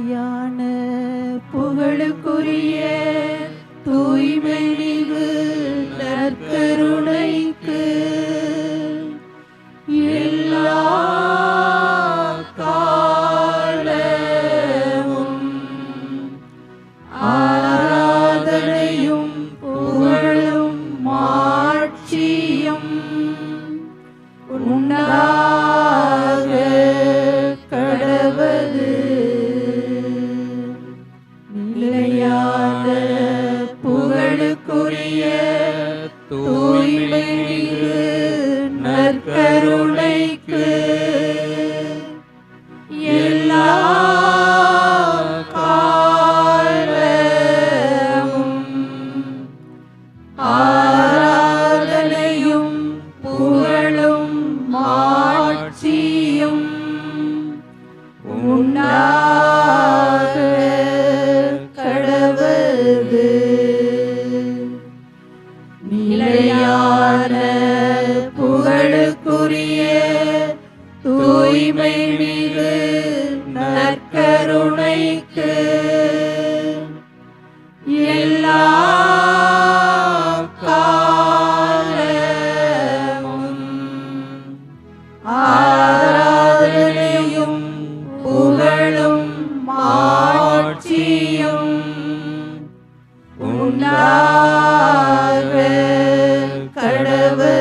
நிலையான புகழுக்குரிய தூய்மை மிகு நற்கருணைக்கு எல்லா காலமும் ஆராதனையும் புகழும் மாட்சியும் உண்டாக கடவது. நிலையான புகழுக்குரிய தூய்மை மிகு நற்கருணைக்கு எல்லா காலமும் ஆராதனையும் புகழும் மாட்சியும் உண்டாக கடவது. நிலையான புகழுக்குரிய தூய்மை மிகு நற்கருணைக்கு எல்லா காலமும் ஆராதனையும் புகழும் மாட்சியும் உண்டாக கடவது.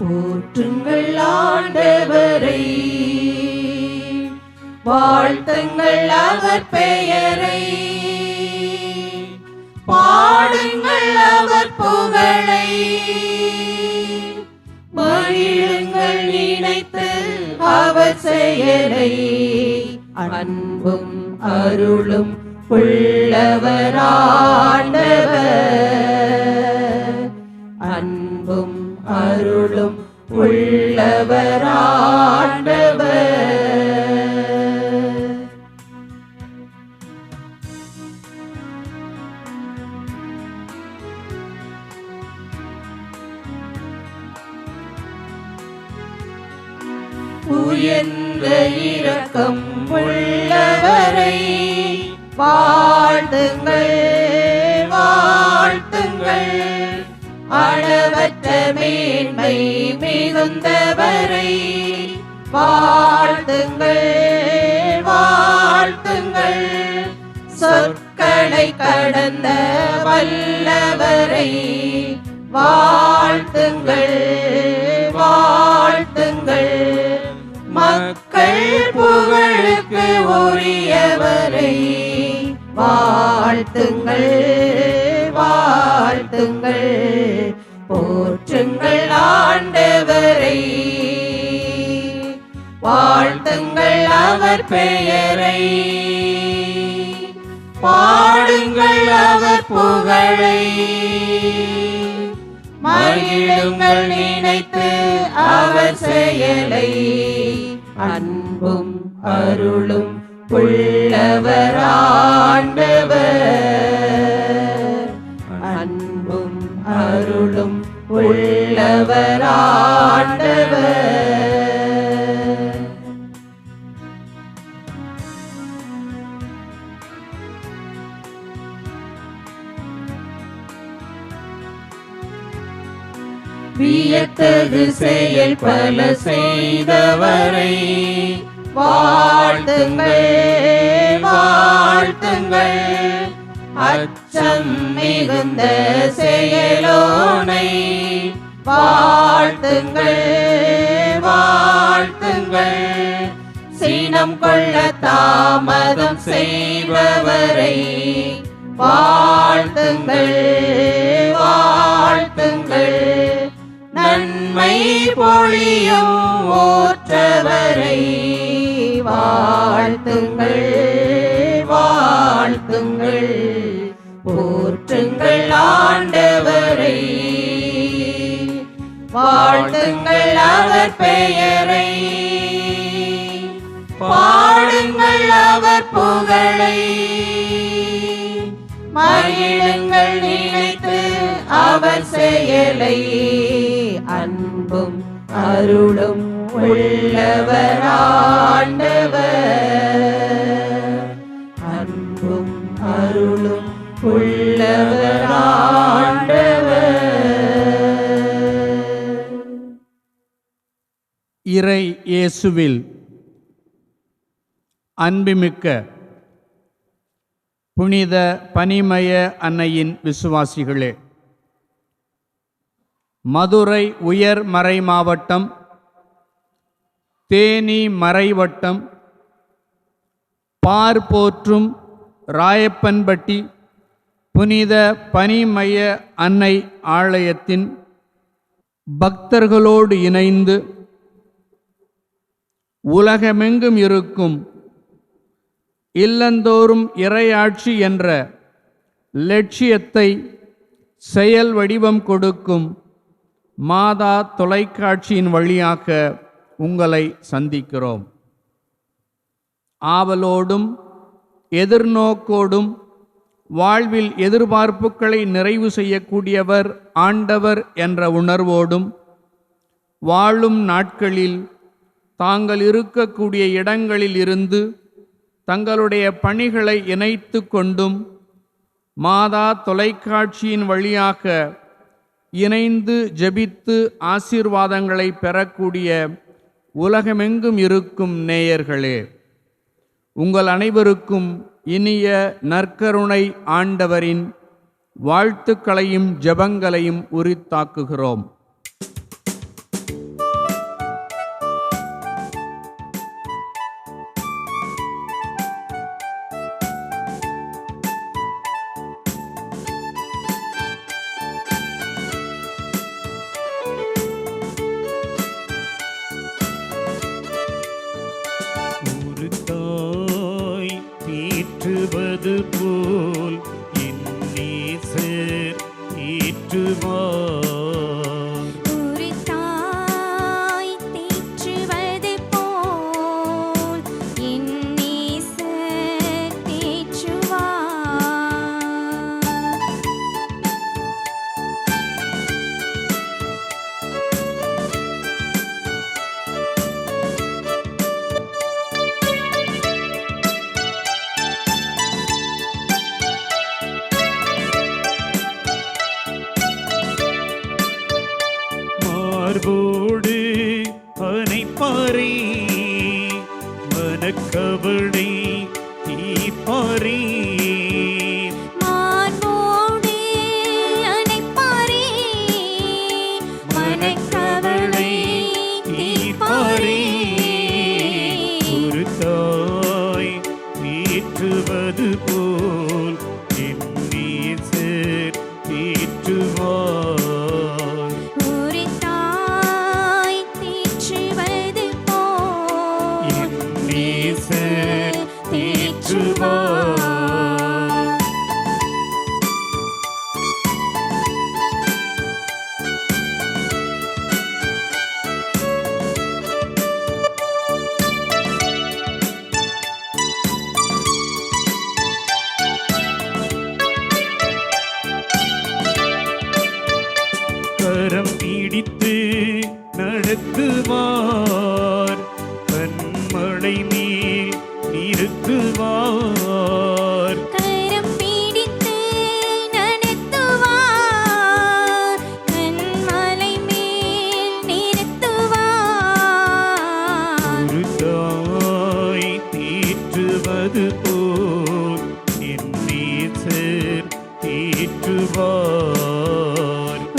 போற்றுங்கள் ஆண்டவரை, வாழ்த்துங்கள் அவர் பெயரை, பாடுங்கள் அவர் புகழை, மகிழுங்கள் நினைத்து அவர் செயலை, அன்பும் அருளும் உள்ளவர் ஆண்டவர், அன்பும் அருளும் உள்ளவர் ஆண்டவர். உயர்ந்த இரக்கம் உள்ளவரை வாழ்த்துங்கள் வாழ்த்துங்கள், அளவற்ற மேன்மை மிகுந்தவரை வாழ்த்துங்கள் வாழ்த்துங்கள், சொற்களை கடந்த வல்லவரை வாழ்த்துங்கள் வாழ்த்துங்கள், மக்கள் புகழுக்கு உரியவரை வாழ்த்துங்கள் வாழ்த்துங்கள், போற்றுங்கள் ஆண்டவரை, வாழ்த்துங்கள் அவர் பெயரை, பாடுங்கள் அவர் புகழை, மகிழுங்கள் நினைத்து அவர் செயலை, அன்பும் அருளும் உள்ளவர் ஆண்டவர், அன்பும் அருளும் உள்ளவர் ஆண்டவர். வியத்தகு செயல் பல செய்தவரை வாழ்த்துங்கள் வாழ்த்துங்கள், அச்சம் மிகுந்த செயலோனை வாழ்த்துங்கள் வாழ்த்துங்கள், சினம் கொள்ள தாமதம் செய்பவரை வாழ்த்துங்கள் வாழ்த்துங்கள், நன்மை பொழியும் ஊற்றவரை வாழ்த்துங்கள் வாழ்த்துங்கள், போற்றுங்கள் ஆண்டவரை, வாழ்த்துங்கள் அவர் பெயரை, பாடுங்கள் அவர் புகழை, மகிழுங்கள் நினைத்து அவர் செயலை, அன்பும் அருளும் உள்ளவர் ஆண்டவர், அன்பும் அருளும் உள்ளவர் ஆண்டவர். இறை இயேசுவில் அன்புமிக்க புனித பனிமய அன்னையின் விசுவாசிகளே, மதுரை உயர் மறை மாவட்டம், தேனி மறைவட்டம், பார்போற்றும் ராயப்பன்பட்டி புனித பனிமய அன்னை ஆலயத்தின் பக்தர்களோடு இணைந்து உலகமெங்கும் இருக்கும் இல்லந்தோறும் இறையாட்சி என்ற லட்சியத்தை செயல் வடிவம் கொடுக்கும் மாதா தொலைக்காட்சியின் வழியாக உங்களை சந்திக்கிறோம். ஆவலோடும் எதிர்நோக்கோடும் வாழ்வில் எதிர்பார்ப்புகளை நிறைவு செய்யக்கூடியவர் ஆண்டவர் என்ற உணர்வோடும் வாழும் நாட்களில் தாங்கள் இருக்கக்கூடிய இடங்களில் இருந்து தங்களுடைய பணிகளை இணைத்து கொண்டும் மாதா தொலைக்காட்சியின் வழியாக இணைந்து ஜெபித்து ஆசீர்வாதங்களை பெறக்கூடிய உலகமெங்கும் இருக்கும் நேயர்களே, உங்கள் அனைவருக்கும் இனிய நற்கருணை ஆண்டவரின் வாழ்த்துக்களையும் ஜெபங்களையும் உரித்தாக்குகிறோம். தேற்றுவது போல் என் நேசர் தேற்றுவார். ஒரு தாய் தேற்றுவது போல் என் நேசர் தேற்றுவார். மார்போடு அணைப்பாரே, மனக்கவலை தீர்ப்பாரே. மார்போடு அணைப்பாரே, மனக்கவலை தீர்ப்பாரே. ஒரு தாய் தேற்றுவது போல் என் நேசர் தேற்றுவார். ஒரு தாய் தேற்றுவது போல் என் நேசர் தேற்றுவார். கரம் பிடித்து நடத்துவார், கண்மலை மேல் நிறுத்துவார். கரம் பிடித்து நடத்துவார், கண்மலை மேல் நிறுத்துவார். ஒரு தாய் தேற்றுவது போல் என் நேசர் தேற்றுவார்.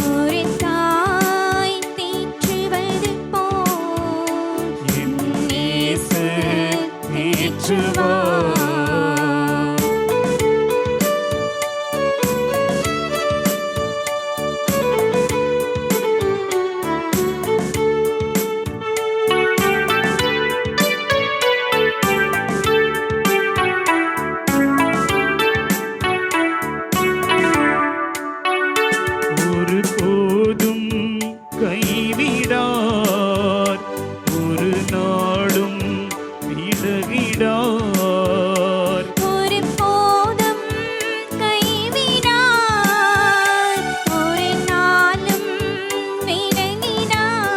ஒரு தாய் தேற்றுவது போல் என் நேசர் தேற்றுவார். ஒரு போதும் கைவிடார், ஒரு நாளும் விலகிடார். ஒரு போதும் கைவிடார், ஒரு நாளும் விலகிடார்.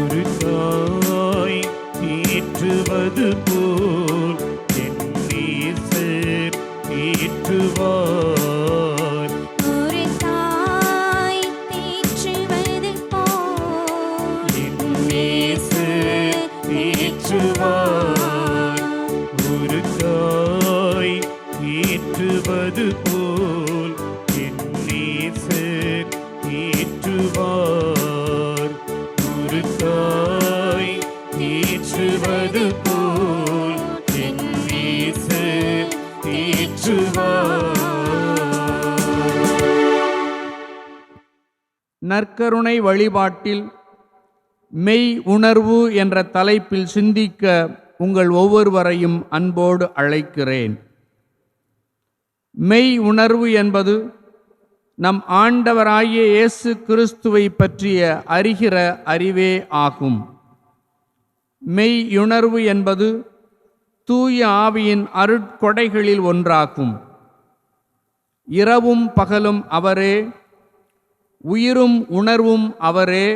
ஒரு தாய் தேற்றுவது போல் என் நேசர் தேற்றுவார். ஒரு தாய் தேற்றுவது போல் என் நேசர் தேற்றுவார். ஒரு தாய் தேற்றுவது போல் என் நேசர் தேற்றுவார். ஒரு தாய் தேற்றுவது போல் என் நேசர் தேற்றுவார். நற்கருணை வழிபாட்டில் மெய் உணர்வு என்ற தலைப்பில் சிந்திக்க உங்கள் ஒவ்வொருவரையும் அன்போடு அழைக்கிறேன். மெய் உணர்வு என்பது நம் ஆண்டவராகிய இயேசு கிறிஸ்துவை பற்றிய அறிகிற அறிவே ஆகும். மெய்யுணர்வு என்பது தூய ஆவியின் அருட்கொடைகளில் ஒன்றாகும். இரவும் பகலும் அவரே, உயிரும் உணர்வும் அவரே.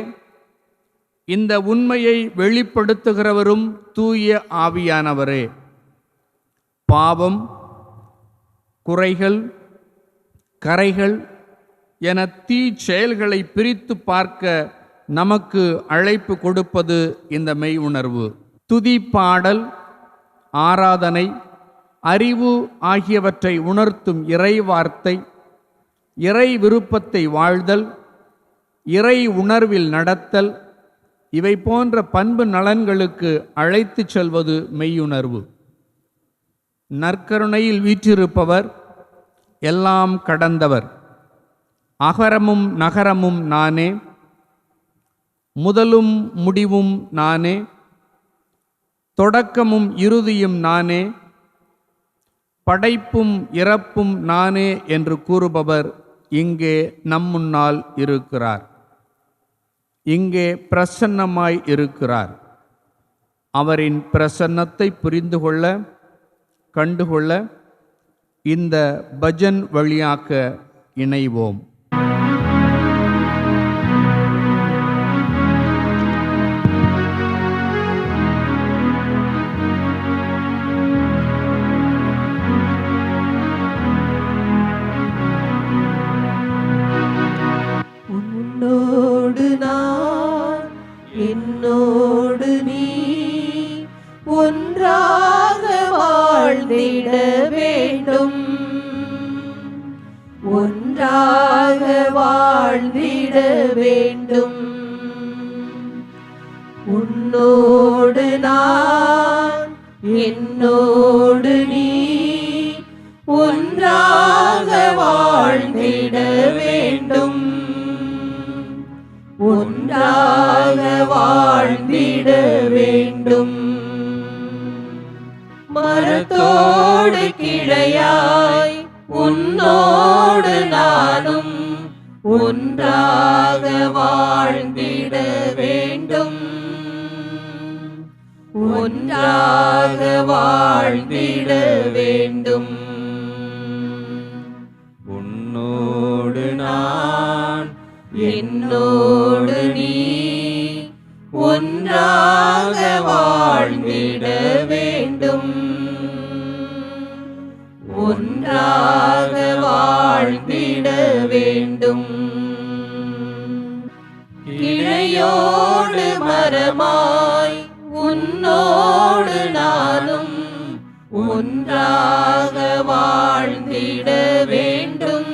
இந்த உண்மையை வெளிப்படுத்துகிறவரும் தூய ஆவியானவரே. பாவம், குறைகள், கரைகள் என தீச்செயல்களை பிரித்து பார்க்க நமக்கு அழைப்பு கொடுப்பது இந்த மெய் உணர்வு. துதி, பாடல், ஆராதனை, அறிவு ஆகியவற்றை உணர்த்தும் இறை வார்த்தை, இறை விருப்பத்தை வாழ்தல், இறை உணர்வில் நடத்தல், இவை போன்ற பண்பு நலன்களுக்கு அழைத்துச் செல்வது மெய்யுணர்வு. நற்கருணையில் வீற்றிருப்பவர், எல்லாம் கடந்தவர். அகரமும் நகரமும் நானே, முதலும் முடிவும் நானே, தொடக்கமும் இறுதியும் நானே, படைப்பும் இறப்பும் நானே என்று கூறுபவர் இங்கே நம் முன்னால் இருக்கிறார். இங்கே பிரசன்னமாய் இருக்கிறார். அவரின் பிரசன்னத்தை புரிந்து கொள்ள, கண்டுகொள்ள இந்த பஜன் வழியாக இணைவோம். உன்னோடு நான், என்னோடு நீ ஒன்றாக வாழ்ந்திட வேண்டும். ஒன்றாக வாழ்ந்திட வேண்டும். உன்னோடு நான், என்னோடு நீ ஒன்றாக வாழ்ந்திட வேண்டும். ஒன்றாக வாழ்ந்திட வேண்டும். மரத்தோடு கிளையாய் உன்னோடு நானும் ஒன்றாக வாழ்ந்திட வேண்டும். ஒன்றாக வாழ்ந்திட வேண்டும். உன்னோடு நான், என்னோடு நீ ஒன்றாக வாழ்ந்திட வேண்டும். ஒன்றாக வாழ்ந்திட வேண்டும். கிளையோடு மரமாய் உன்னோடு நானும் ஒன்றாக வாழ்ந்திட வேண்டும்.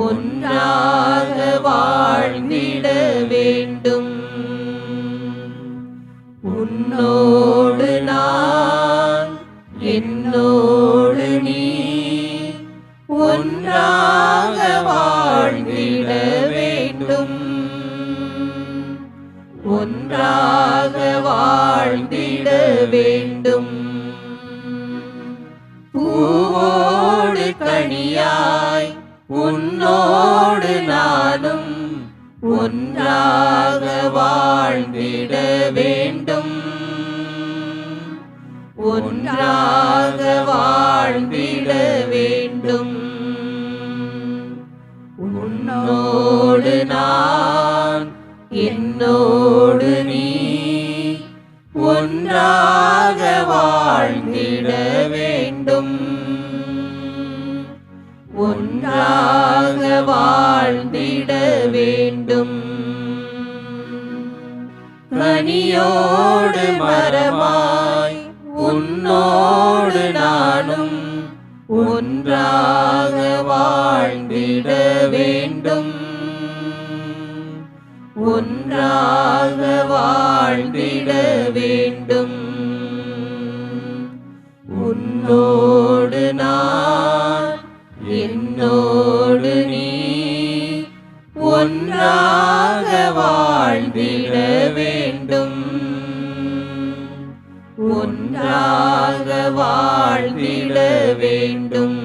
ஒன்றாக வாழ்ந்திட வேண்டும். உன்னோடு நான், என்னோடு நீ ஒன்றாக வாழ்ந்திட வேண்டும். ஒன்றாக வாழ்ந்திட வேண்டும். பூவோடு கனியாய் உன்னோடு நானும் ஒன்றாக வாழ்ந்திட வேண்டும். ஒன்றாக வாழ்ந்திட வேண்டும். உன்னோடு நான், என்னோடு நீ ஒன்றாக வாழ்ந்திட வேண்டும். ஒன்றாக வாழ்ந்திட வேண்டும். கனியோடு மரமாய் உன்னோடு நானும் ஒன்றாக வாழ்ந்திட வேண்டும். ஒன்றாக வாழ்ந்திட வேண்டும். உன்னோடு நான், என்னோடு நீ ஒன்றாக வாழ்ந்திட வேண்டும். ஒன்றாக வாழ்ந்திட வேண்டும்.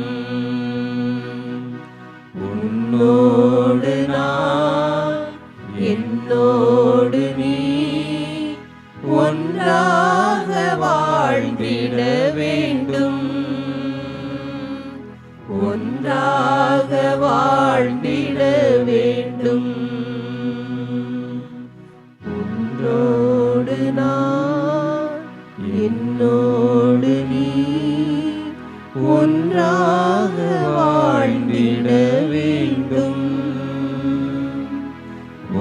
உன்னோடு நான், என்னோடு நீ ஒன்றாக வாழ்ந்திட வேண்டும். ஒன்றாக வாழ்ந்திட வேண்டும். உன்னோடு நான், என்னோடு நீ ஒன்றாக வாழ்ந்திட வேண்டும்.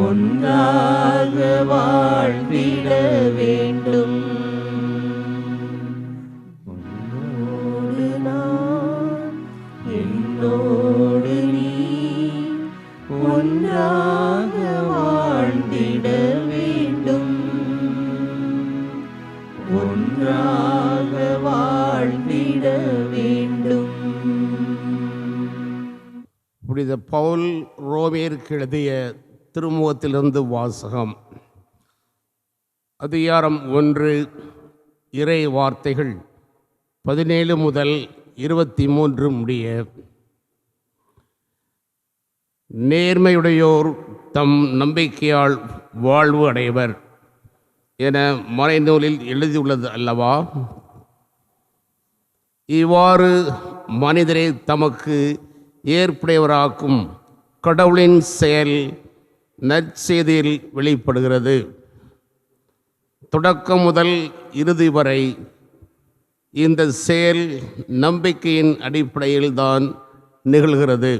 ஒன்றாக வாழ்ந்திட வேண்டும். உன்னோடு நான், என்னோடு நீ ஒன்றாக வாழ்ந்திட வேண்டும். ஒன்றாக வாழ்ந்திட வேண்டும். புனித பவுல் ரோமேருக்கு எழுதிய திருமுகத்திலிருந்து வாசகம். அதிகாரம் 1, இறை வார்த்தைகள் 17 முதல் 23 முடிய. நேர்மையுடையோர் தம் நம்பிக்கையால் வாழ்வு அடைவர் என மறைநூலில் எழுதியுள்ளது அல்லவா? இவ்வாறு மனிதரை தமக்கு ஏற்புடையவராக்கும் கடவுளின் செயல் நற்செய்தியில் வெளிப்படுகிறது. தொடக்கம் முதல் இறுதி வரை இந்த செயல் நம்பிக்கையின் அடிப்படையில்தான் நிகழ்கிறது.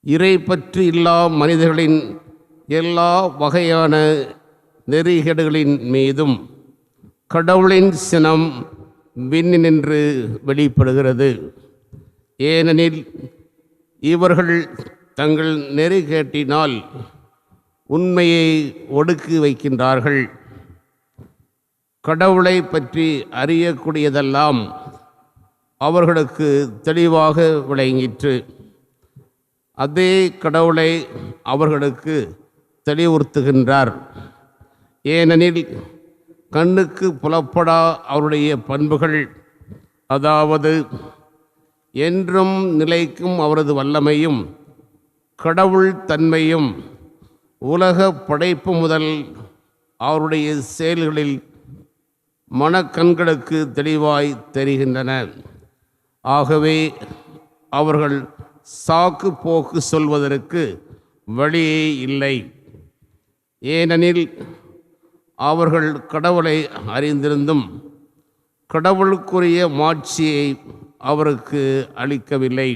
இறை பற்று இல்லா மனிதர்களின் எல்லா வகையான நெறிகேடுகளின் மீதும் கடவுளின் சினம் விண்ணினின்று வெளிப்படுகிறது. ஏனெனில் இவர்கள் தங்கள் நெறிகேட்டினால் உண்மையை ஒடுக்கி வைக்கின்றார்கள். கடவுளை பற்றி அறியக்கூடியதெல்லாம் அவர்களுக்கு தெளிவாக விளங்கிற்று. அதே கடவுளை அவர்களுக்கு தெளிவுறுத்துகின்றார். ஏனெனில் கண்ணுக்கு புலப்படா அவருடைய பண்புகள், அதாவது என்றும் நிலைக்கும் அவரது வல்லமையும் கடவுள் தன்மையும் உலக படைப்பு முதல் அவருடைய செயல்களில் மனக்கண்களுக்கு தெளிவாய் தெரிகின்றன. ஆகவே அவர்கள் சாக்கு போக்கு சொல்வதற்கு வழியே இல்லை. ஏனெனில் அவர்கள் கடவுளை அறிந்திருந்தும் கடவுளுக்குரிய மாட்சியை அவருக்கு அளிக்கவில்லை,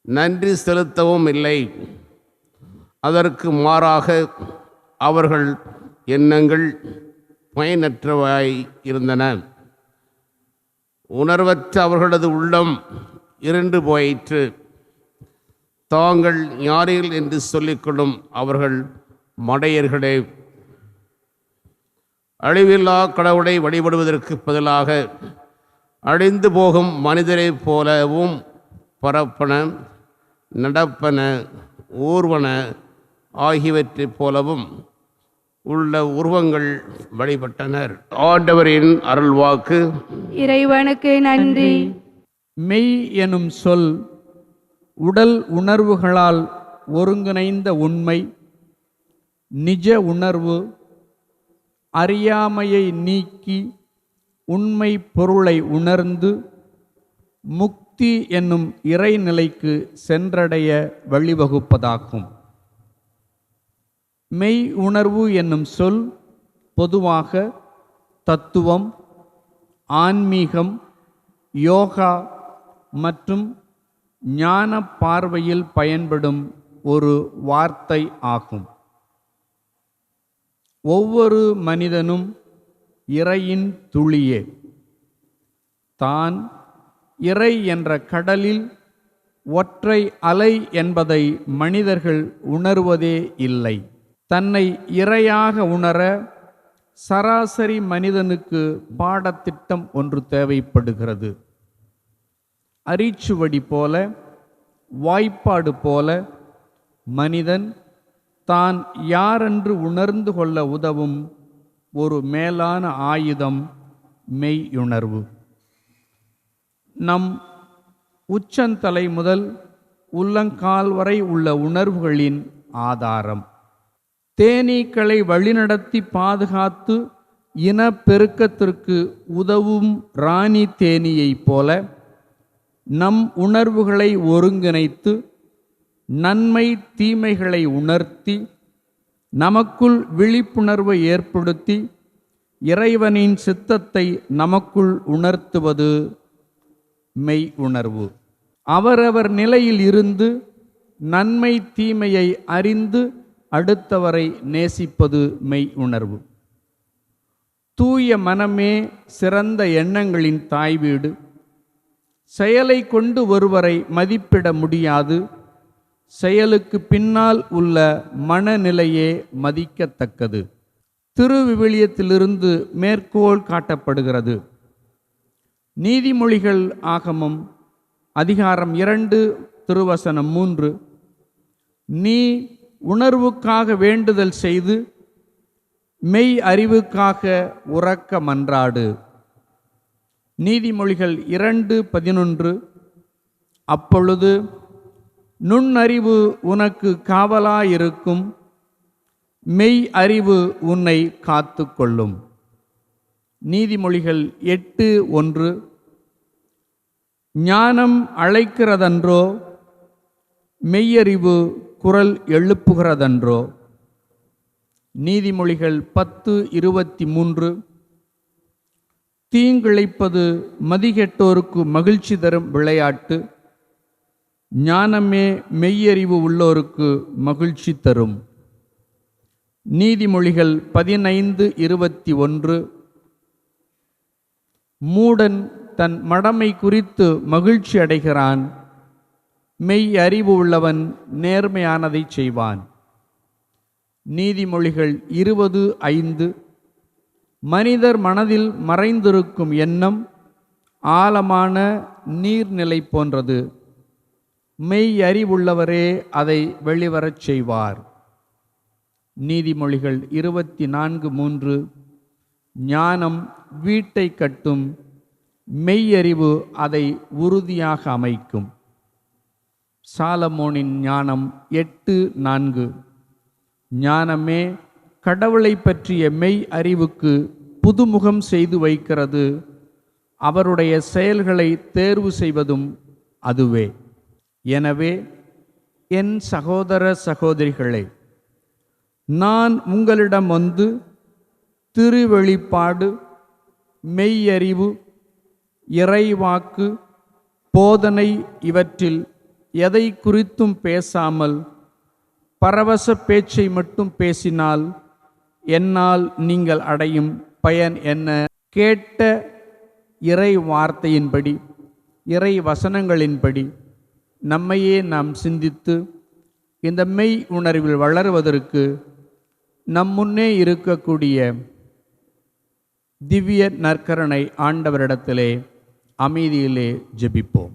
நன்றி செலுத்தவும் இல்லை. அதற்கு மாறாக அவர்கள் எண்ணங்கள் பயனற்றவாய் இருந்தன. உணர்வற்ற அவர்களது உள்ளம் இருண்டு போயிற்று. தாங்கள் ஞானிகள் என்று சொல்லிக்கொள்ளும் அவர்கள் மடையர்களே. அழிவில்லா கடவுளை வழிபடுவதற்கு பதிலாக அழிந்து போகும் மனிதரை போலவும் பரப்பன, நடப்பன, ஊர்வன ஆகியவற்றைப் போலவும் உள்ள உருவங்கள் வழிபட்டனர். ஆண்டவரின் அருள்வாக்கு. இறைவனுக்கு நன்றி. மெய் எனும் சொல் உடல் உணர்வுகளால் ஒருங்கிணைந்த உண்மை, நிஜ உணர்வு, அறியாமையை நீக்கி உண்மை பொருளை உணர்ந்து முக்தி என்னும் இறைநிலைக்கு சென்றடைய வழிவகுப்பதாகும். மெய் உணர்வு என்னும் சொல் பொதுவாக தத்துவம், ஆன்மீகம், யோகா மற்றும் ஞான பார்வையில் பயன்படும் ஒரு வார்த்தை ஆகும். ஒவ்வொரு மனிதனும் இறையின் துளியே. தான் இறை என்ற கடலில் ஒற்றை அலை என்பதை மனிதர்கள் உணர்வதே இல்லை. தன்னை இறையாக உணர சராசரி மனிதனுக்கு பாடத்திட்டம் ஒன்று தேவைப்படுகிறது. அரிச்சுவடி போல, வாய்ப்பாடு போல மனிதன் தான் யாரென்று உணர்ந்து கொள்ள உதவும் ஒரு மேலான ஆயுதம் மெய்யுணர்வு. நம் உச்சந்தலை முதல் உள்ளங்கால் வரை உள்ள உணர்வுகளின் ஆதாரம். தேனீக்களை வழிநடத்தி பாதுகாத்து இனப்பெருக்கத்திற்கு உதவும் ராணி தேனீயைப் போல நம் உணர்வுகளை ஒருங்கிணைத்து நன்மை தீமைகளை உணர்த்தி நமக்குள் விழிப்புணர்வை ஏற்படுத்தி இறைவனின் சித்தத்தை நமக்குள் உணர்த்துவது மெய் உணர்வு. அவரவர் நிலையில் இருந்து நன்மை தீமையை அறிந்து அடுத்தவரை நேசிப்பது மெய் உணர்வு. தூய மனமே சிறந்த எண்ணங்களின் தாய் வீடு. செயலை கொண்டு ஒருவரை மதிப்பிட முடியாது. செயலுக்கு பின்னால் உள்ள மனநிலையே மதிக்கத்தக்கது. திருவிவிலியத்திலிருந்து மேற்கோள் காட்டப்படுகிறது. நீதிமொழிகள் ஆகமம் அதிகாரம் 2 திருவசனம் 3. நீ உணர்வுக்காக வேண்டுதல் செய்து மெய் அறிவுக்காக உறக்க மன்றாடு. நீதிமொழிகள் 2:11 அப்பொழுது நுண்ணறிவு உனக்கு காவலாயிருக்கும், மெய் அறிவு உன்னை காத்து கொள்ளும். நீதிமொழிகள் 8:1 ஞானம் அழைக்கிறதன்றோ, மெய்யறிவு குரல் எழுப்புகிறதன்றோ. நீதிமொழிகள் 10:23 தீங்கிழைப்பது மதிகெட்டோருக்கு மகிழ்ச்சி தரும் விளையாட்டு, ஞானமே மெய்யறிவு உள்ளோருக்கு மகிழ்ச்சி தரும். நீதிமொழிகள் 15:21 மூடன் தன் மடமை குறித்து மகிழ்ச்சி அடைகிறான், மெய் அறிவு உள்ளவன் நேர்மையானதை செய்வான். நீதிமொழிகள் 20:5 மனிதர் மனதில் மறைந்திருக்கும் எண்ணம் ஆழமான நீர்நிலை போன்றது, மெய் அறிவுள்ளவரே அதை வெளிவரச் செய்வார். நீதிமொழிகள் 24:3 ஞானம் வீட்டை கட்டும், மெய்யறிவு அதை உறுதியாக அமைக்கும். சாலமோனின் ஞானம் 8:4 ஞானமே கடவுளை பற்றிய மெய் அறிவுக்கு புதுமுகம் செய்து வைக்கிறது, அவருடைய செயல்களை தேர்வு செய்வதும் அதுவே. எனவே என் சகோதர சகோதரிகளே, நான் உங்களிடம் வந்து திருவெளிப்பாடு, மெய்யறிவு, இறைவாக்கு, போதனை இவற்றில் எதை குறித்தும் பேசாமல் பரவச பேச்சை மட்டும் பேசினால் என்னால் நீங்கள் அடையும் பயன் என்ன? கேட்ட இறை வார்த்தையின்படி, இறை வசனங்களின்படி நம்மையே நாம் சிந்தித்து இந்த மெய் உணர்வில் வளருவதற்கு நம் முன்னே இருக்கக்கூடிய திவ்ய நற்கருணை ஆண்டவரிடத்திலே அமைதியிலே ஜெபிப்போம்.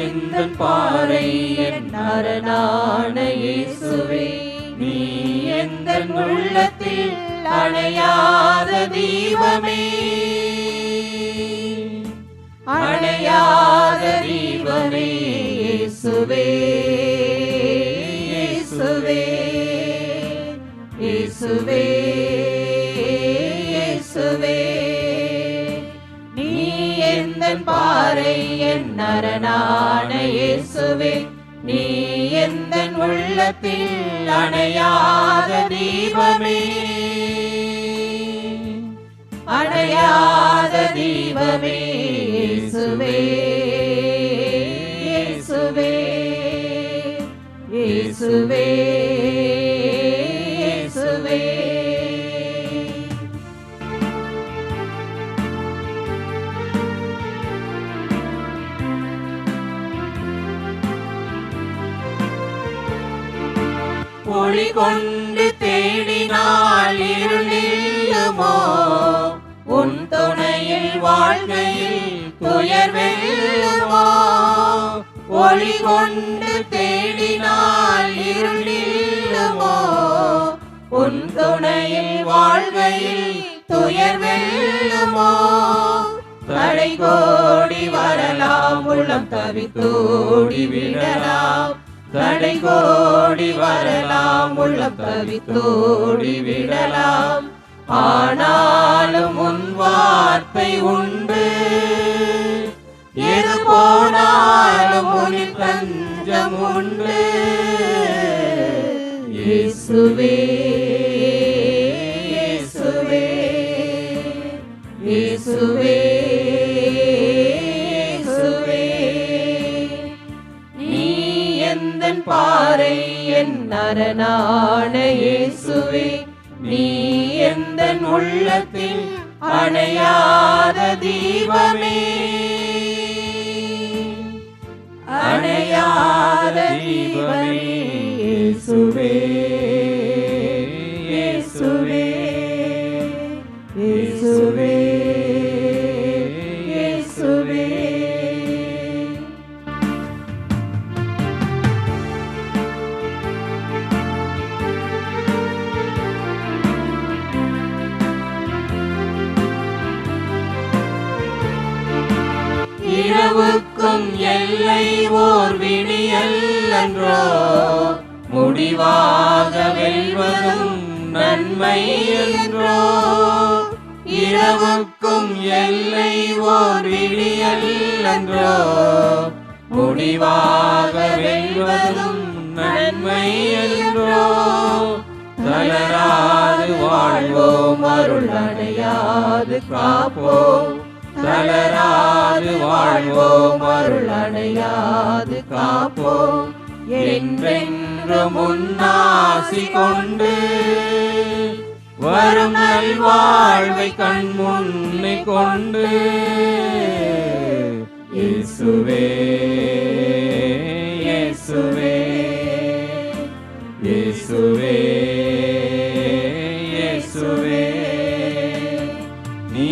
எந்தன் பாறை என் அரணான இயேசுவே, நீ எந்தன் உள்ளத்தில் அணையாத தீபமே, அணையாத தீபமே இயேசுவே, இயேசுவே, இயேசுவே, இயேசுவே. நீ எந்தன் பாறை என் அரணான இயேசுவே, நீ எந்தன் உள்ளத்தில் அணையாத தீபமே, அணையாத தீபமே இயேசுவே, இயேசுவே, இயேசுவே, இயேசுவே. ஒளி கொண்டு தேடினால் இருள் நில்லுமோ, உன் துணையில் வாழ்கையில் துயர் வெல்லுமோ. ஒளி கொண்டு தேடினால் இருள் நில்லுமோ, உன் துணையில் வாழ்கையில் துயர் வெல்லுமோ. தடை கோடி வரலாம், உள்ளம் தவித்தோடி விடலாம், தடை கோடி வரலாம், உள்ளம் தவித்தோடி விடலாம். ஆனாலும் உன் வார்த்தை உண்டு, எது போனாலும் உன் தஞ்சம் உண்டு. இயேசுவே, இயேசுவே, இயேசுவே, இயேசுவே. நீ எந்தன் பாறை என் அரணான இயேசுவே, நீ எந்தன் உள்ளத்தில் அணையாத தீபமே, அணையாத தீபமே இயேசுவே. இரவுக்கும் எல்லை ஓர் விடியல் அன்றோ, முடிவாக வெல்வதும் நன்மை என்றோ. இரவுக்கும் எல்லை ஓர் விடியல் அன்றோ, முடிவாக வெல்வதும் நன்மை என்றோ. தளராது வாழ்வோம், அருள் அடையாது காப்போம். தளராது வாழ்வோம், அருள் அடையாது காப்போம். என்றென்றும் முன்னாசி கொண்டு வரும் நல்வாழ்வை கண் முன்னே கொண்டு. இயேசுவே இயேசுவே இயேசுவே இயேசுவே, நீ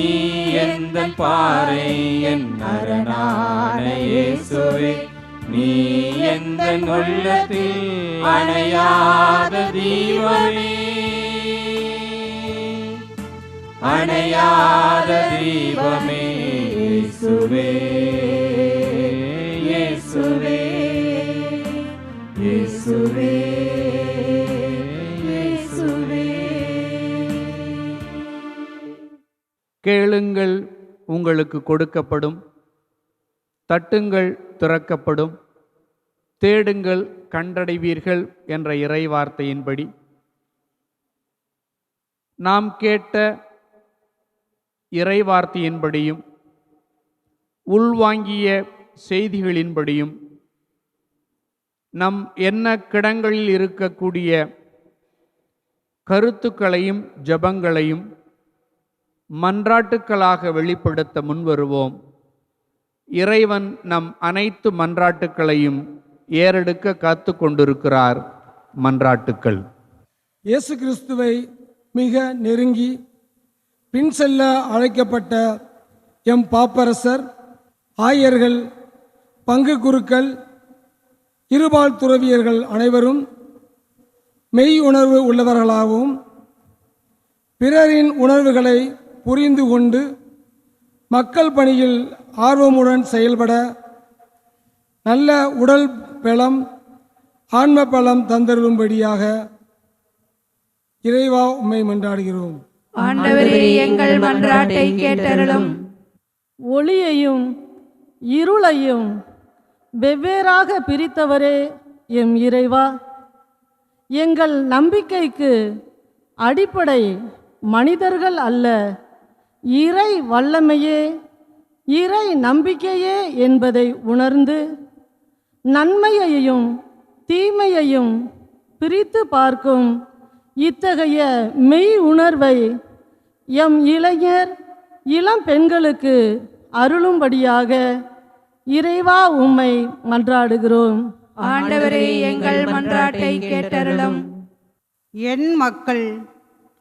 எந்தன் பாறை என் அரணான இயேசுவே. நீ எந்தன் உள்ளத்தில் அணையாத தீபமே, அணையாத தீபமே. இயேசுவே இயேசுவே இயேசுவே இயேசுவே. கேளுங்கள், உங்களுக்கு கொடுக்கப்படும். தட்டுங்கள், திறக்கப்படும். தேடுங்கள், கண்டடைவீர்கள் என்ற இறைவார்த்தையின்படி நாம் கேட்ட இறைவார்த்தையின்படியும் உள்வாங்கிய செய்திகளின்படியும் நம் எண்ண கிடங்களில் இருக்கக்கூடிய கருத்துக்களையும் ஜபங்களையும் மன்றாட்டுக்களாக வெளிப்படுத்த முன்வருவோம். இறைவன் நம் அனைத்து மன்றாட்டுக்களையும் ஏறெடுக்க காத்து கொண்டிருக்கிறார். மன்றாட்டுக்கள். இயேசு கிறிஸ்துவை மிக நெருங்கி பின் செல்ல அழைக்கப்பட்ட எம் பாப்பரசர், ஆயர்கள், பங்கு குருக்கள், இருபால் துறவியர்கள் அனைவரும் மெய் உணர்வு உள்ளவர்களாகவும் பிறரின் உணர்வுகளை புரிந்து கொண்டு மக்கள் பணியில் ஆர்வமுடன் செயல்பட நல்ல உடல் பலம், ஆன்ம பலம் தந்தருளும்படியாக இறைவா உம்மை மன்றாடுகிறோம். ஆண்டவரே, எங்கள் மன்றாட்டை கேட்டருளும். ஒளியையும் இருளையும் வெவ்வேறாக பிரித்தவரே எம் இறைவா, எங்கள் நம்பிக்கைக்கு அடிப்படை மனிதர்கள் அல்ல, இறை வல்லமையே, இறை நம்பிக்கையே என்பதை உணர்ந்து நன்மையையும் தீமையையும் பிரித்து பார்க்கும் இத்தகைய மெய் உணர்வை எம் இளைஞர் இளம் பெண்களுக்கு அருளும்படியாக இறைவா உம்மை மன்றாடுகிறோம். ஆண்டவரே, எங்கள் மன்றாட்டை கேட்டருளும். என் மக்கள்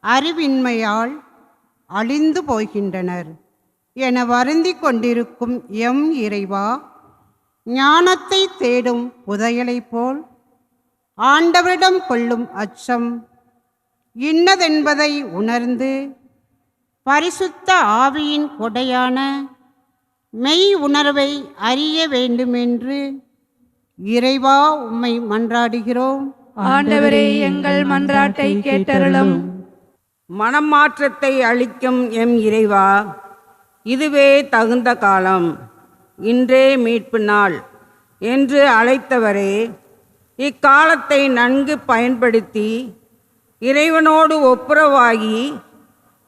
அறிவின்மையால் அழிந்து போகின்றனர் என வருந்திக் கொண்டிருக்கும் எம் இறைவா, ஞானத்தை தேடும் புதையலைப் போல் ஆண்டவரிடம் கொள்ளும் அச்சம் இன்னதென்பதை உணர்ந்து பரிசுத்த ஆவியின் கொடையான மெய் உணர்வை அறிய வேண்டுமென்று இறைவா உம்மை மன்றாடுகிறோம். ஆண்டவரே, எங்கள் மன்றாட்டை கேட்டருளும். மனம் மாற்றத்தை அளிக்கும் எம் இறைவா, இதுவே தகுந்த காலம், இன்றே மீட்பு நாள் என்று அழைத்தவரே, இக்காலத்தை நன்கு பயன்படுத்தி இறைவனோடு ஒப்புரவாகி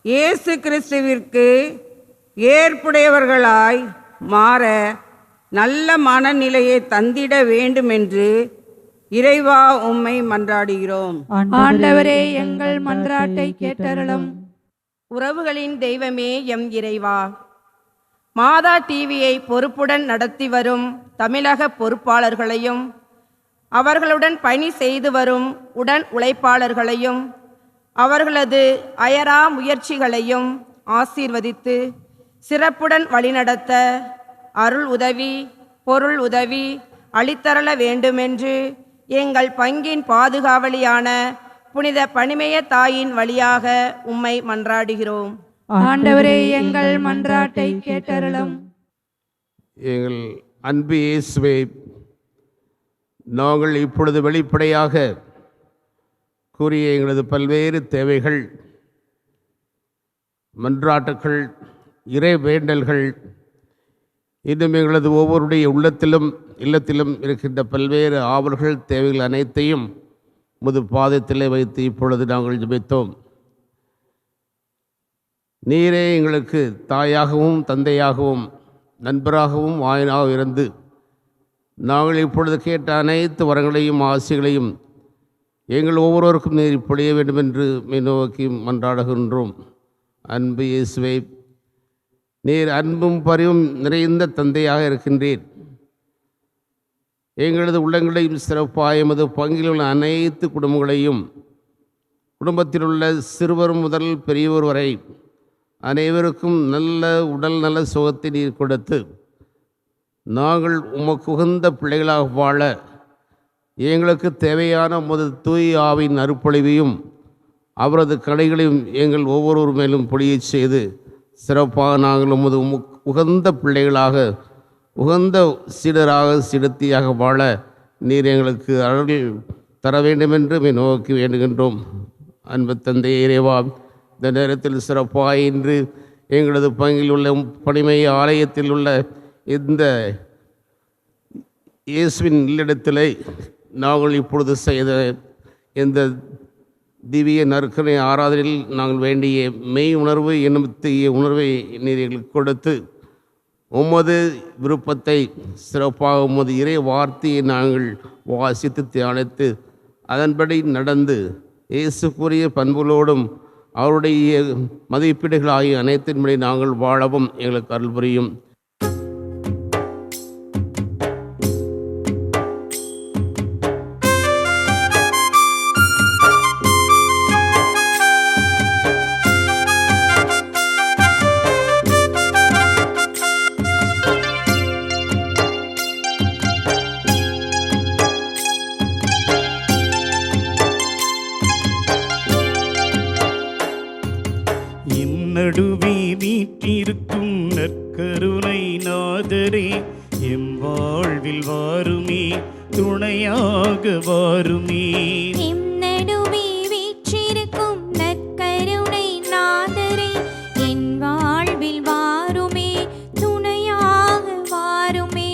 இயேசு கிறிஸ்துவிற்கு ஏற்புடையவர்களாய் மாற நல்ல மனநிலையை தந்திட வேண்டுமென்று இறைவா உம்மை மன்றாடுகிறோம். ஆண்டவரே, எங்கள் மன்றாட்டை கேட்டருளும். உறவுகளின் தெய்வமே எம் இறைவா, மாதா டிவியை பொறுப்புடன் நடத்தி வரும் தமிழக பொறுப்பாளர்களையும் அவர்களுடன் பணி செய்து வரும் உடன் உழைப்பாளர்களையும் அவர்களது அயரா முயற்சிகளையும் ஆசீர்வதித்து சிறப்புடன் வழிநடத்த அருள் உதவி, பொருள் உதவி அளித்தரள வேண்டுமென்று எங்கள் பங்கின் பாதுகாவலியான புனித பணிமய தாயின் வழியாக உம்மை மன்றாடுகிறோம். ஆண்டவரே, எங்கள் மன்றாட்டை கேட்டருளும். எங்கள் அன்பு இயேசுவே, நாங்கள் இப்பொழுது வெளிப்படையாக கூறிய எங்களது பல்வேறு தேவைகள், மன்றாட்டுகள், இறை வேண்டல்கள், இன்னும் எங்களது ஒவ்வொருடைய உள்ளத்திலும் இல்லத்திலும் இருக்கின்ற பல்வேறு ஆவல்கள், தேவைகள் அனைத்தையும் முது பாதத்திலே வைத்து இப்பொழுது நாங்கள் ஜெபித்தோம். நீரே எங்களுக்கு தாயாகவும் தந்தையாகவும் நண்பராகவும் வாயினாகவும் இருந்து நாங்கள் இப்பொழுது கேட்ட அனைத்து வரங்களையும் ஆசைகளையும் எங்கள் ஒவ்வொருவருக்கும் நீர் பொழிய வேண்டும் என்று நோக்கி மன்றாடுகின்றோம். அன்பு இயேசுவே, நீர் அன்பும் பரிவும் நிறைந்த தந்தையாக இருக்கின்றீர். எங்களது உள்ளங்களையும் சிறப்பாக எமது பங்கில் உள்ள அனைத்து குடும்பங்களையும், குடும்பத்தில் உள்ள சிறுவர் முதல் பெரியவர் வரை அனைவருக்கும் நல்ல உடல் நல சுகத்தை நீர் கொடுத்து நாங்கள் உமக்கு உகந்த பிள்ளைகளாக வாழ எங்களுக்கு தேவையான உமது தூய் ஆவின் அருப்பொழிவையும் அவரது கடைகளையும் எங்கள் ஒவ்வொருவர் மேலும் பொழியச் செய்து சிறப்பாக நாங்கள் உமது உகந்த பிள்ளைகளாக, உகந்த சீடராக, சீடத்தியாக வாழ நீர் எங்களுக்கு அருள் தர வேண்டுமென்று நோக்கி வேண்டுகின்றோம். அன்பு தந்தை இறைவா, இந்த நேரத்தில் சிறப்பாக இன்று எங்களது பங்கில் உள்ள பணிமை ஆலயத்தில் உள்ள இந்த இயேசுவின் இல்லிடத்திலே நாங்கள் இப்பொழுது செய்த இந்த திவ்ய நற்கருணை ஆராதனையில் நாங்கள் வேண்டிய மெய் உணர்வு என்னும் தீய உணர்வை நீர் எங்களுக்கு கொடுத்து உமது விருப்பத்தை சிறப்பாக உமது இறை வார்த்தையை நாங்கள் வாசித்து தியானித்து அதன்படி நடந்து இயேசுக்குரிய பண்புகளோடும் அவருடைய மதிப்பீடுகள் ஆகிய அனைத்தின்படி நாங்கள் வாழவும் எங்களுக்கு அருள் புரியும். நடுவே வீற்றிருக்கும் நற்கருணை நாதரே, எம் வாழ்வில் வாருமே, துணையாக வாருமே. எம் நடுவே வீற்றிருக்கும் நற்கருணை நாதரே, என் வாழ்வில் வாருமே, துணையாக வாருமே.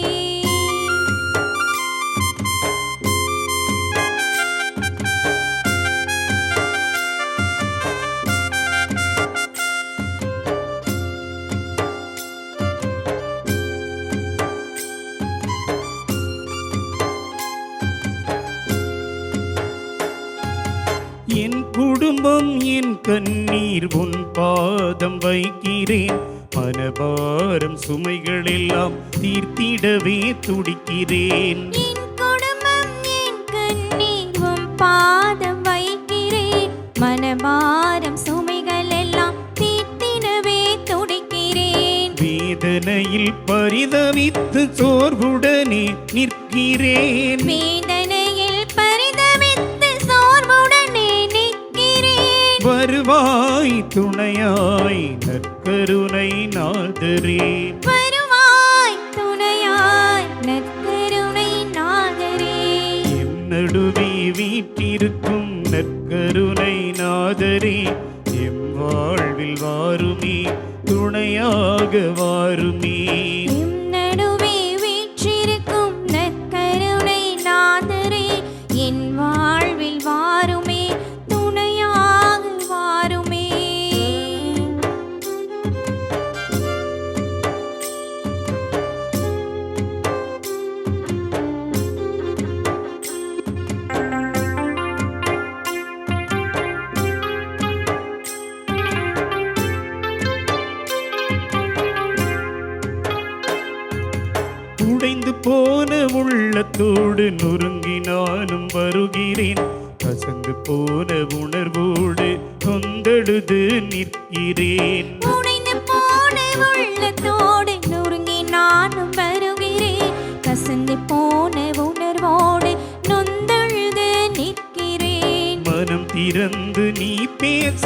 என் குடும்பம் என் கண்ணீர் உன் பாதம் வைக்கிறேன், மனபாரம் சுமைகளெல்லாம் தீர்த்திடவே துடிக்கிறேன். என் குடும்பம் என் கண்ணீர் உன் பாதம் வைக்கிறேன், மனபாரம் சுமைகள் எல்லாம் தீர்த்திடவே துடிக்கிறேன். வேதனையில் பரிதவித்து சோர்வுடனே நிற்கிறேன், வேதனையில் பரிதவித்து சோர்வுடனே நிற்கிறேன். வருவாய் துணையாய் நற்கருணை நாதரே, வருவாய் துணையாய் நற்கருணை நாதரே. எம் நடுவே வீற்றிருக்கும் நற்கருணை நாதரே, எம் வாழ்வில் வாருமே, துணையாக வாருமே. எம் நடுவே வீற்றிருக்கும் நற்கருணை நாதரே, என் வாழ்வில் வாருமே, துணையாக வாருமே. உடைந்து போன உள்ளத்தோடு நொறுங்கி நானும் வருகிறேன், கசந்து போன உணர்வோடு கொந்தெழுது நிற்கிறேன். உடைந்து போன உள்ளத்தோடு நொறுங்கி நானும் வருகிறேன், கசந்து போன உணர்வோடு நொந்தெழுது நிற்கிறேன். மனம் திறந்து நீ பேச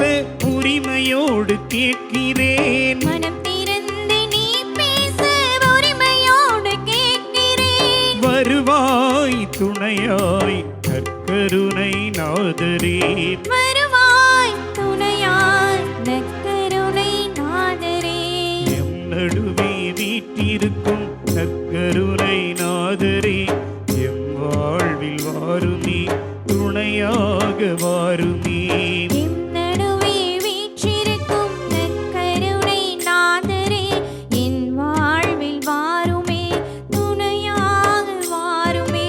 உரிமையோடு கேட்கிறேன், மனம் திறந்து நீ பேச உரிமையோடு துணையாய் நற்கருணை நாதரே வருவாய் துணையாய் நற்கருணை நாதரே எம் நடுவே வீற்றிருக்கும் நற்கருணை நாதரே எம் வாழ்வில் வாருமே துணையாக வாருமே எம் நடுவே வீற்றிருக்கும் நற்கருணை நாதரே என் வாழ்வில் வாருமே துணையாக வாருமே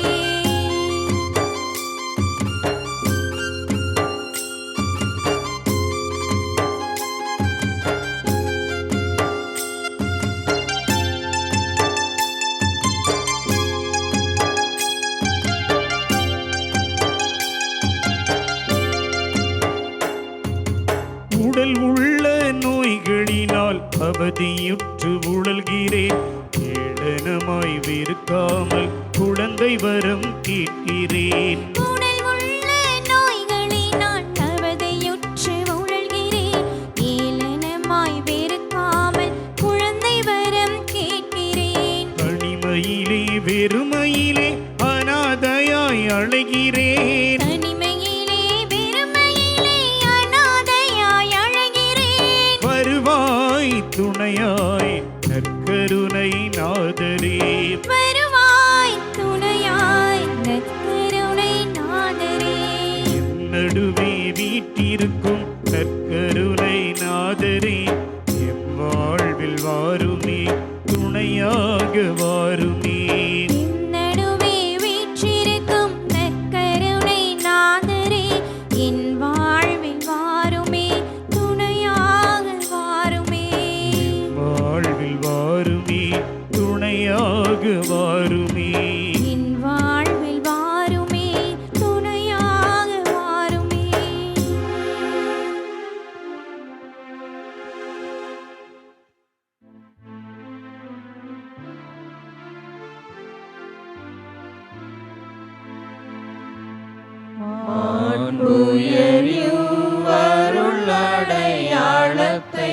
உடல் உள்ள நோய்களினால் அவதியுற்று உழல்கிறேன் ஏளனமாய் வெறுக்காமல் குழந்தை வரம் கேட்கிறேன் உடல் உள்ள நோய்களினால் அவதியுற்று உழல்கிறேன் ஏளனமாய் வெறுக்காமல் குழந்தை வரம் கேட்கிறேன் தனிமையிலே வெறுமையிலே அனாதையாய் அழைகிறேன் தனிமையிலே வெறுமையிலே அனாதையாய் அழைகிறேன் வருவாய் துணையாய் நற்கருணை நாதரே வருவாய் துணையாய் நற்கருணை நாதரே என் நடுவே வீற்றிருக்கும் நற்கருணை நாதரே எம் வாழ்வில் வாருமே துணையாக வாருமே என் நடுவே வீற்றிருக்கும் நற்கருணை நாதரே என் வாழ்வில் வாருமே துணையாக வாருமே வாழ்வில் வாருமே துணையாக வாருமே என் வாழ்வில் வாருமே துணையாக வாருமே அருளடையாளத்தை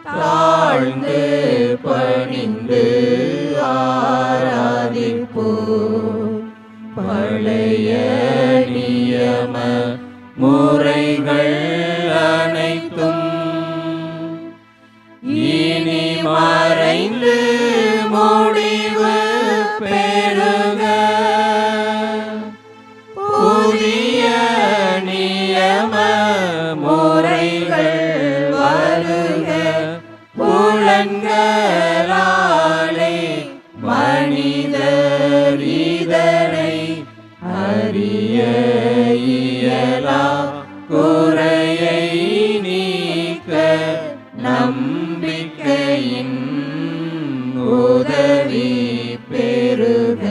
தாழ்ந்து பணிந்து ஆராதிப்போ பழைய நியம முறைகள் அனைத்தும் இனி மறைந்து முடிவு பெறுக புதிய நியம முறைகள் வருக புலன்களாலே மனிதர் இதனை அறிய இயலா குறையை நீக்க நம்பிக்கையின் உதவி பெறுக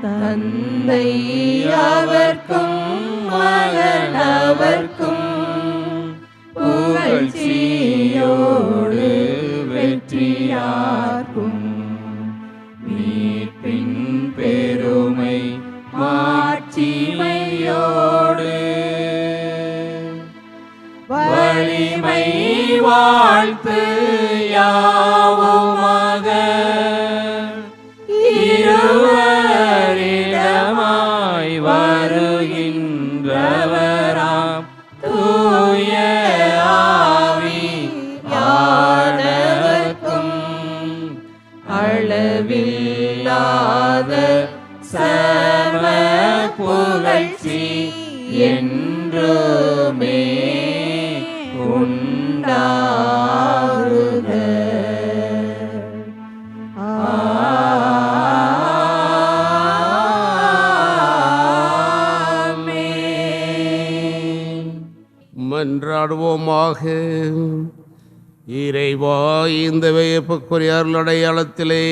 தந்தை அவர்க்கும் மகன் அவர்க்கும் புகழ்ச்சியோடு வெற்றியார்க்கும் மீட்பின் பெருமை மாட்சிமையோடு வலிமை வாழ்த்து யாவுமாக இருவரிடமாய் வருகின்றவராம் தூய ஆவி யானவர்க்கும் அளவில்லாத சம புகழ்ச்சி என்றுமே உண்டாகுக மன்றாடுவோமாக. இறைவா, இந்த வியப்புக்குரிய அருள் அடையாளத்திலே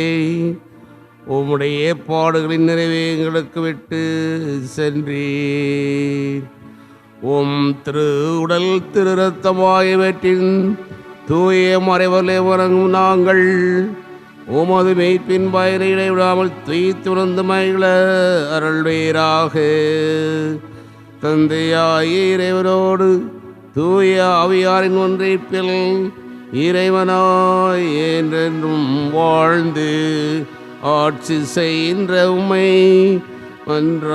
உம்முடைய ஏற்பாடுகளின் நிறைவே எங்களுக்கு விட்டு சென்றீர். உம் திரு உடல் திரு இரத்தமாயவற்றின் தூய மறைவலை வணங்கும் நாங்கள் உமது மெய்ப்பின் பயனை இடைவிடாமல் துய்த்துணர்ந்து மகிழ அருள்வீராக. தந்தையாய இறைவனோடு தூய ஆவியாரின் ஒன்றிப்பில் இறைவனாய் என்றென்றும் வாழ்ந்து ஆட்சி செய்கின்ற உம்மை மன்றாடுகின்றோம்.